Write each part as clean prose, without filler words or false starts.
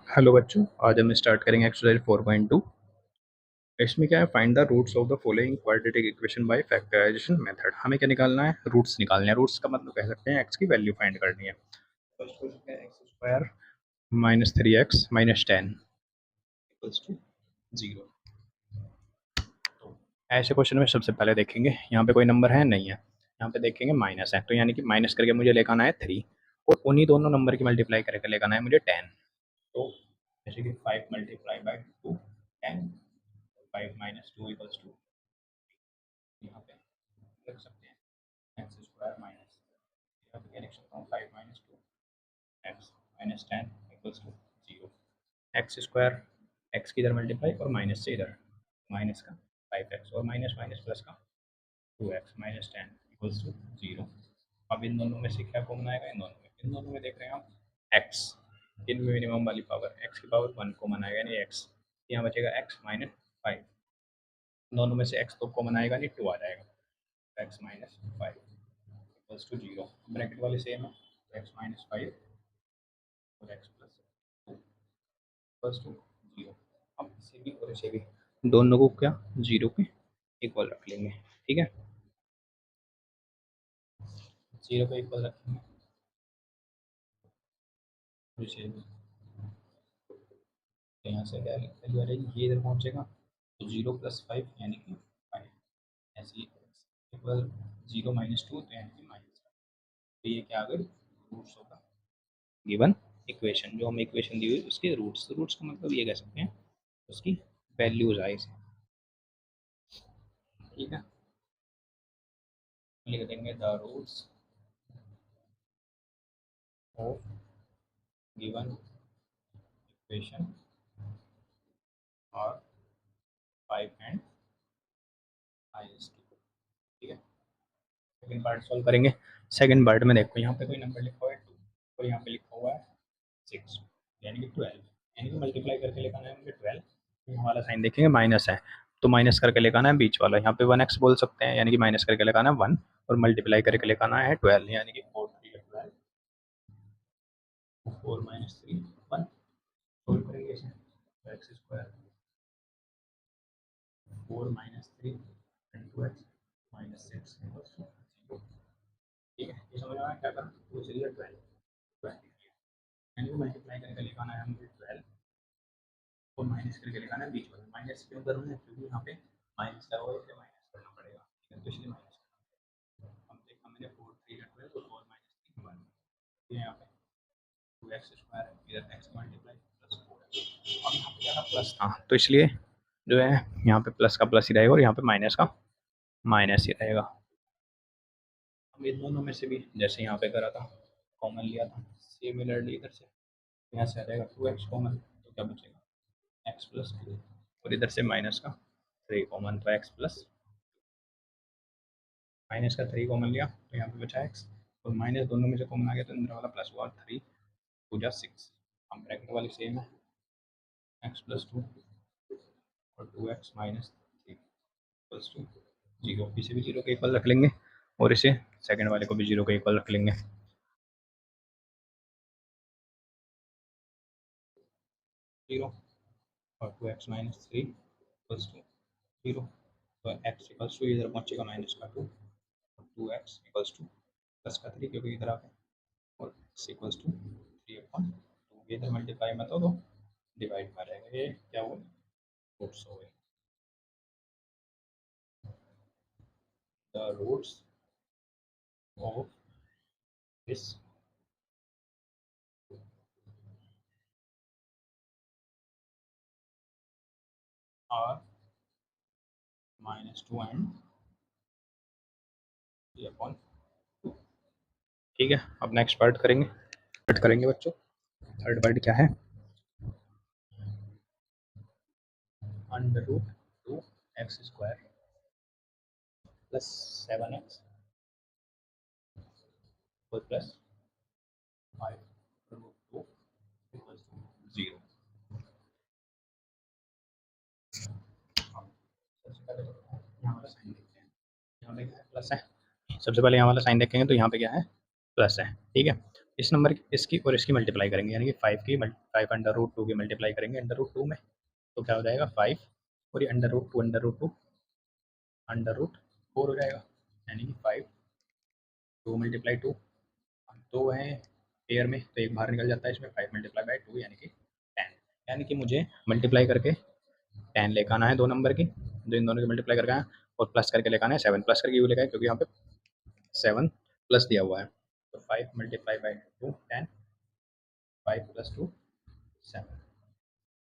Hello बच्चों, आज हम स्टार्ट करेंगे एक्सरसाइज 4.2। इसमें क्या है, find the roots of the following quadratic equation by factorisation method. हमें क्या निकालना है, रूट्स निकालने हैं। रूट्स का मतलब कह सकते हैं एक्स की वैल्यू फाइंड करनी है। फर्स्ट क्वेश्चन है x square minus 3x minus 10 equals to 0। तो ऐसे क्वेश्चन में सबसे पहले देखेंगे यहाँ पे कोई नंबर है, नहीं है। यहाँ पे देखेंगे माइनस है, तो यानी कि माइनस करके मुझे लेकर आना है 3, और उन्हीं दोनों नंबर की मल्टीप्लाई करके लेकर आना है मुझे 10। तो जैसे कि 5 multiply by 2 10, 5 minus 2 equals to, यहाँ पे लिख सकते हैं एक्स स्क्वायर माइनस, यहाँ पे क्या लिख सकता हूँ 5 minus 2 x minus 10 equals to 0। X square, x की इधर मल्टीप्लाई और माइनस से इधर माइनस का 5x, और माइनस माइनस प्लस का 2x माइनस 10 इक्वल्स टू 0। अब इन दोनों में से क्या कॉमन आएगा, इन दोनों में देख रहे हैं आप x, इनमें मिनिमम वाली पावर x की पावर 1 कॉमन आएगा, यानी x यहाँ बचेगा x माइनस 5। दोनों में से x तो कॉमन आएगा नहीं, 2 आ जाएगा, x minus 5 equals to 0। Bracket वाले सेम है, x माइनस 5 और x प्लस 2 इक्वल्स टू 0। अब इसे भी और इसे भी दोनों को क्या 0 के इक्वल रख लेंगे, ठीक है। 0 को इक्वल रखेंगे, इसे भी यहाँ से क्या वैल्यू आ जाएगी, ये इधर पहुँचेगा तो 0 प्लस 5 यानी कि 5, ऐसे ही इक्वल 0 माइनस 2 तो यानी कि माइनस 5। तो ये क्या आ गई, रूट्स होगा गिवन इक्वेशन। जो हम इक्वेशन दी हुई उसके रूट्स, रूट्स का मतलब ये कह सकते हैं उसकी वैल्यूज आए से, ठीक है। लिख देंगे the roots of given equation और 5 एंड -2, ठीक है। सेकेंड पार्ट सॉल्व करेंगे। सेकेंड पार्ट में देखो यहाँ पे कोई नंबर लिखा हुआ है 2, और यहाँ पे लिखा हुआ है 6, यानी कि 12, यानी कि मल्टीप्लाई करके लिखाना है मुझे 12। यहाँ वाला साइन देखेंगे माइनस है, तो माइनस करके लिखाना है बीच वाला, यहाँ पे 1x बोल सकते हैं, यानी कि माइनस करके लिखाना है 1, और मल्टीप्लाई करके लिखाना है 12, यानी कि 4 3 12, 4 माइनस 3 1। सोल्व करेंगे इसे, x square 4 minus 3 and 2x minus 6 equals to 0, ठीक है। ये समझ में आया क्या करना, तो चलिए 12 20, यानी कि मल्टीप्लाई करके लिखाना है मुझे 12, और माइनस करके लिखाना है बीच वाला। माइनस क्यों कर रहे हैं, क्योंकि यहाँ पे माइनस का हुआ है, इसे माइनस करना पड़ेगा, ठीक है, तो इसलिए माइनस। हम देखा मैंने 4 3 12 तो 4 माइनस 3 1, यहाँ पे 2x स्क्वायर इधर x मल्टीप्लाई प्लस 4, अब यहाँ पे क्या था प्लस था, तो इसलिए जो है यहाँ पे प्लस का प्लस ही रहेगा और यहाँ पे माइनस का माइनस ही रहेगा। अब इन दोनों में से भी जैसे यहाँ पे करा था, कॉमन लिया था, सिमिलरली इधर से यहाँ से आ जाएगा 2x कॉमन, तो क्या बचेगा x प्लस 2, और इधर से माइनस का 3 कॉमन, तो x प्लस माइनस का 3 कॉमन लिया तो यहाँ पे बचा x, और माइनस दोनों में से कॉमन आ गया तो अंदर वाला प्लस हुआ, 3 टू जा 6। हम ब्रैकेट वाली सेम है, x प्लस 2 और 2x माइनस 3 इक्वल्स टू 0। इसे भी 0 के इक्वल रख लेंगे, और इसे सेकंड वाले को भी 0 के इक्वल रख लेंगे। 0 और 2x माइनस 3 इक्वल्स टू 0, तो x इक्वल्स टू इधर पहुंचेगा माइनस का 2, और 2x इक्वल्स टू प्लस का 3 क्योंकि इधर आ गए, और x इक्वल्स टू 3/2, ये इधर मल्टीप्लाई मत हो तो डिवाइड में रहेगा, ये क्या हुआ रूट्स हो गए। The roots of this are -2 and 3/2, ठीक है। अब नेक्स्ट पार्ट करेंगे, पार्ट करेंगे बच्चों। थर्ड पार्ट क्या है, under root 2x square plus 7x और प्लस 5 रूट 2 इक्वल्स टू 0। सबसे पहले तो यहाँ वाला साइन देखते हैं, यहाँ पे क्या है प्लस है। सबसे पहले यहाँ वाला साइन देखेंगे तो यहाँ पे क्या है प्लस है, ठीक है। इस नंबर इसकी और इसकी मल्टीप्लाई करेंगे, यानी कि 5 की मल्टीप्लाई करेंगे अंडर रूट 2 में, तो क्या हो जाएगा 5, और ये अंडर रूट 4 हो जाएगा, यानी कि 5 2 मल्टीप्लाई 2, दो हैं पेयर में तो एक बाहर निकल जाता है, इसमें 5 मल्टीप्लाई बाई 2 यानी कि 10, यानी कि मुझे मल्टीप्लाई करके 10 लेकर आना है दो नंबर की, जो इन दोनों की मल्टीप्लाई करके आना है, और प्लस करके लेकर आना है 7, प्लस करके क्यों लेकर आए, क्योंकि यहाँ पे 7 प्लस दिया हुआ है, तो 5 मल्टीप्लाई बाई 2 10, 5 प्लस 2 7,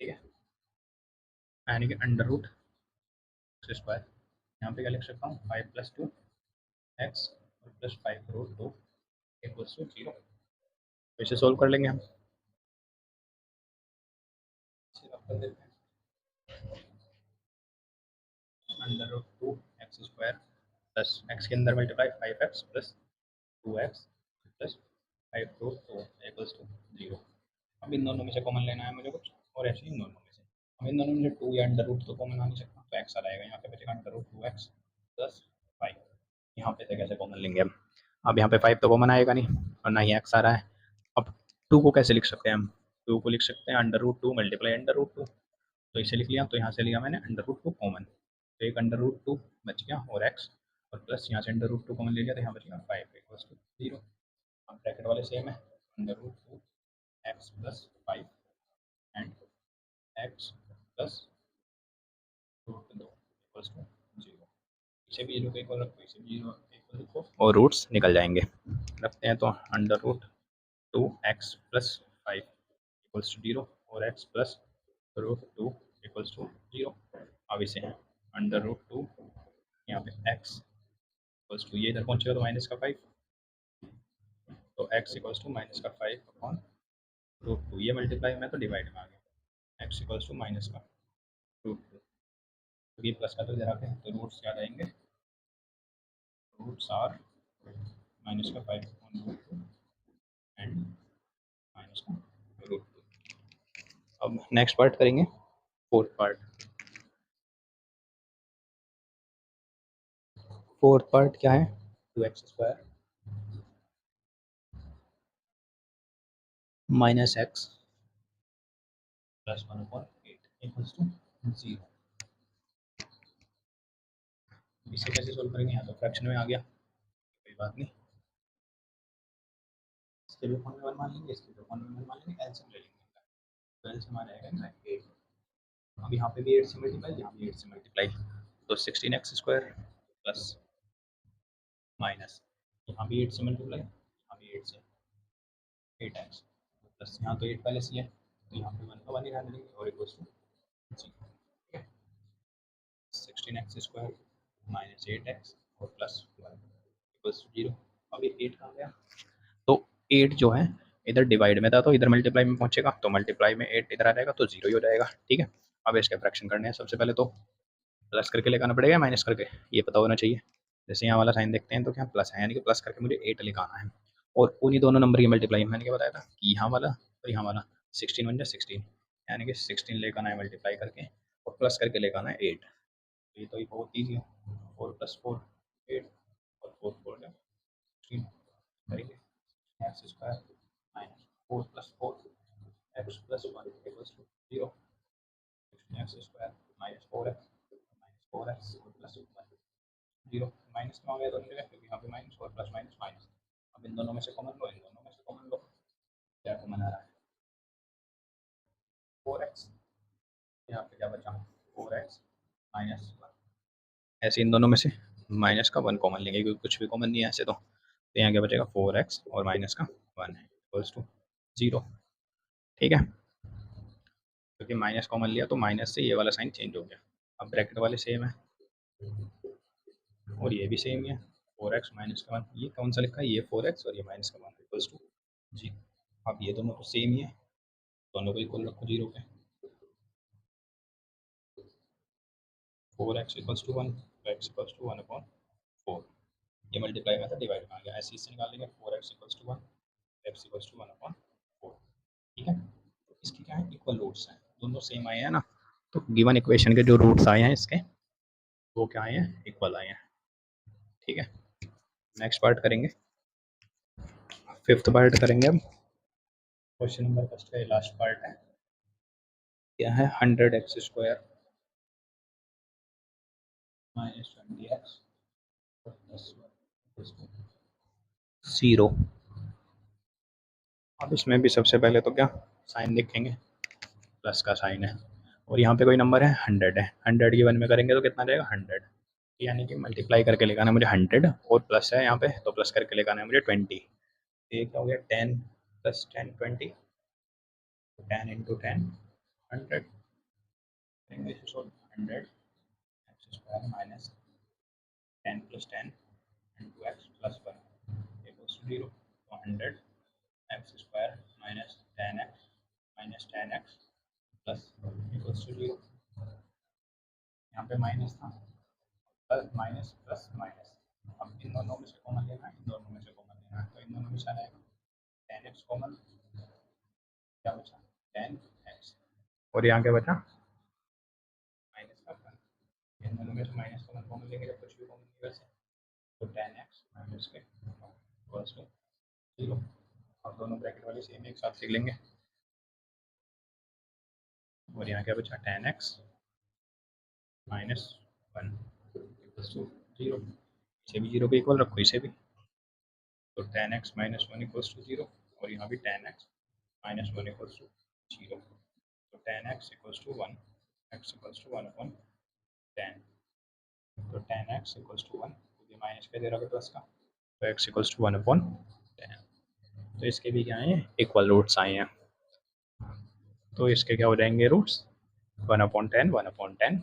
ठीक है, यानी कि अंडर रूट स्क्वायर, यहाँ पे क्या लिख सकता हूँ 5 प्लस 2 एक्स और प्लस 5 रूट 2 इक्वल्स टू 0, तो इसे सोल्व कर लेंगे हम, इसे रब कर देते हैं, under root 2 x square plus x के अंदर multiply 5x plus 2x plus 5 root 2 equals to 0। अब इन दोनों में से कॉमन लेना है मुझे कुछ, और ऐसे इन दोनों में से, अब इन दोनों में से 2 या अंडर रूट तो कॉमन आ नहीं सकता, तो x आ जाएगा, यहाँ पे बचेगा अंडर रूट 2x प्लस 5, यहाँ पे से कैसे कॉमन लेंगे हम, अब यहाँ पे 5 तो कॉमन आएगा नहीं, और ना ही x आ रहा है, अब 2 को कैसे लिख सकते हैं हम, 2 को लिख सकते हैं under root 2 multiply under root 2, तो इसे लिख लिया, तो यहाँ से लिया मैंने अंडर रूट 2 कॉमन, तो एक अंडर रूट 2 बच गया, और x और प्लस यहाँ से अंडर रूट 2 कॉमन ले लिया, तो यहाँ बचेगा 5 इक्वल्स टू 0, अब ब्रैकेट वाले सेम है, under root 2 x plus 5 and x plus root 2 equals to 0, इसे भी 0 के इक्वल रखो, इसे भी 0 के इक्वल रखो, और रूट्स निकल जाएंगे, रखते हैं, तो under root 2 x plus 5 equals to 0, और x plus root 2 equals to 0, अब इसे हैं अंडर रूट 2, यहाँ पे एक्स इक्वल्स टू, ये इधर पहुंचेगा तो माइनस का 5, तो x इक्वल्स टू माइनस का 5 अपॉन रूट 2, ये मल्टीप्लाई में तो डिवाइड में आ गया, x इक्वल्स टू माइनस का रूट 2, तो ये प्लस का तो इधर आते हैं, तो रूट्स याद आएंगे, रूट्स आर माइनस का 5 अपॉन रूट 2 एंड माइनस का रूट 2। अब नेक्स्ट पार्ट करेंगे, फोर्थ पार्ट क्या है, 2x square minus x plus 1 upon 8 equals to 0, इसे कैसे सोल्व करेंगे, यहाँ तो फ्रैक्शन में आ गया, कोई बात नहीं, इसके भी फॉर्म में 1 मान लेंगे, इसके भी फॉर्म में 1 मान लेंगे, एलसीएम ले लेंगे, तो एलसीएम आ जाएगा 8, अब यहाँ पे भी 8 से मल्टीप्लाई, यहाँ भी 8 से मल्टीप्लाई, तो 16x स्क्वायर प्लस माइनस, यहाँ भी 8 से मल्टीप्लाई, यहाँ भी 8 से 8x प्लस, यहाँ तो 8 पहले से है, तो यहाँ पे 1 का 1 ही रहने देंगे, और equals to 16x square minus 8x और प्लस 1 इक्वल्स टू 0, अब ये 8 कहाँ गया, तो 8 जो है इधर डिवाइड में था, तो इधर मल्टीप्लाई में पहुंचेगा, तो मल्टीप्लाई में 8 इधर आ जाएगा, तो 0 ही हो जाएगा, ठीक है। अब इसके फ्रैक्शन करने हैं, सबसे पहले तो प्लस करके लेकर आना पड़ेगा, माइनस करके, ये पता होना चाहिए, जैसे यहाँ वाला साइन देखते हैं तो क्या प्लस है, यानी कि प्लस करके मुझे 8 लिखाना है, और उन्हीं दोनों नंबर की मल्टीप्लाई मैंने क्या बताया था कि यहाँ वाला और यहाँ वाला 16 बन जाए 16, यानी कि 16 लेकर आना है मल्टीप्लाई करके, और प्लस करके लेकर आना है 8, तो ये तो ये बहुत ईजी है, 4 प्लस 4 8, और 4 4 16 करेंगे, x square minus 4 plus 4 x plus 1 equals to 0, x square minus 4x plus 1 0, minus में हो गया दोनों जगह, क्योंकि यहाँ पे माइनस और प्लस माइनस माइनस, अब इन दोनों में से कॉमन लो, इन दोनों में से कॉमन लो, क्या कॉमन आ रहा है 4x, यहाँ पे क्या बचा 4x माइनस 1, ऐसे इन दोनों में से माइनस का 1 कॉमन लेंगे, क्योंकि कुछ भी कॉमन नहीं है ऐसे, तो यहाँ क्या बचेगा 4x और माइनस का 1 है इक्वल्स टू 0, ठीक है, क्योंकि माइनस कॉमन लिया तो माइनस से ये वाला साइन चेंज हो गया, अब ब्रैकेट वाले सेम है, और ये भी सेम ही है, 4x माइनस का 1, ये कौन सा लिखा है, ये 4x और ये माइनस का 1 इक्वल्स टू जी, अब ये दोनों तो सेम ही है, दोनों को इक्वल रखो 0 पे, 4x equals to 1, x equals to 1 upon 4, ये मल्टीप्लाई में था डिवाइड में आ गया, ऐसे इससे निकाल लेंगे 4x equals to 1, x equals to 1 upon 4, ठीक है, तो इसकी क्या है इक्वल रूट्स हैं, दोनों सेम आए हैं ना, तो गिवन इक्वेशन के जो रूट्स आए हैं इसके, वो क्या आए हैं इक्वल आए हैं, ठीक है। नेक्स्ट पार्ट करेंगे फिफ्थ पार्ट करेंगे अब। क्वेश्चन नंबर फर्स्ट का लास्ट पार्ट है, क्या है 100x² माइनस 20x प्लस 0। अब इसमें भी सबसे पहले तो क्या साइन लिखेंगे, प्लस का साइन है और यहाँ पे कोई नंबर है 100 है, 100 की 1 में करेंगे तो कितना रहेगा 100, यानी कि मल्टीप्लाई करके लेकर आना है मुझे 100 और प्लस है यहाँ पे तो प्लस करके लेकर आना है मुझे 20। ये क्या हो गया 10 plus 10 20, 10 into 10 100, 100 x square minus 10 plus 10 into x plus 1 equals to 0। तो 100 x square minus 10x plus equals to 0। यहाँ पे माइनस था, प्लस माइनस प्लस माइनस, अब इन दोनों में से कॉमन लेना है, इन दोनों में से कॉमन लेना है, तो इन दोनों में से आ जाएगा 10x कॉमन, क्या बचा 10x और यहाँ क्या बचा माइनस का 1, इन दोनों में से माइनस का 1 कॉमन लेंगे जब कुछ भी कॉमन नहीं वैसे, तो 10x माइनस के इक्वल्स टू 0। और दोनों ब्रैकेट वाले सेम एक साथ लिख लेंगे और यहाँ क्या बचा 10x माइनस 1 इक्वल्स टू 0। इसे भी 0 के इक्वल रखो इसे भी, तो 10x माइनस 1 इक्वल्स टू 0 और यहाँ भी 10x माइनस 1 इक्वल्स टू 0। तो 10x equals to 1, x equals to 1 upon 10, तो 10x इक्वल्स टू 1, क्योंकि माइनस का दे रहा है प्लस का, तो x इक्वल्स टू 1 अपॉन 10। तो इसके भी क्या आए हैं इक्वल रूट्स आए हैं, तो इसके क्या हो जाएंगे रूट्स 1 अपॉन 10 1 अपॉन 10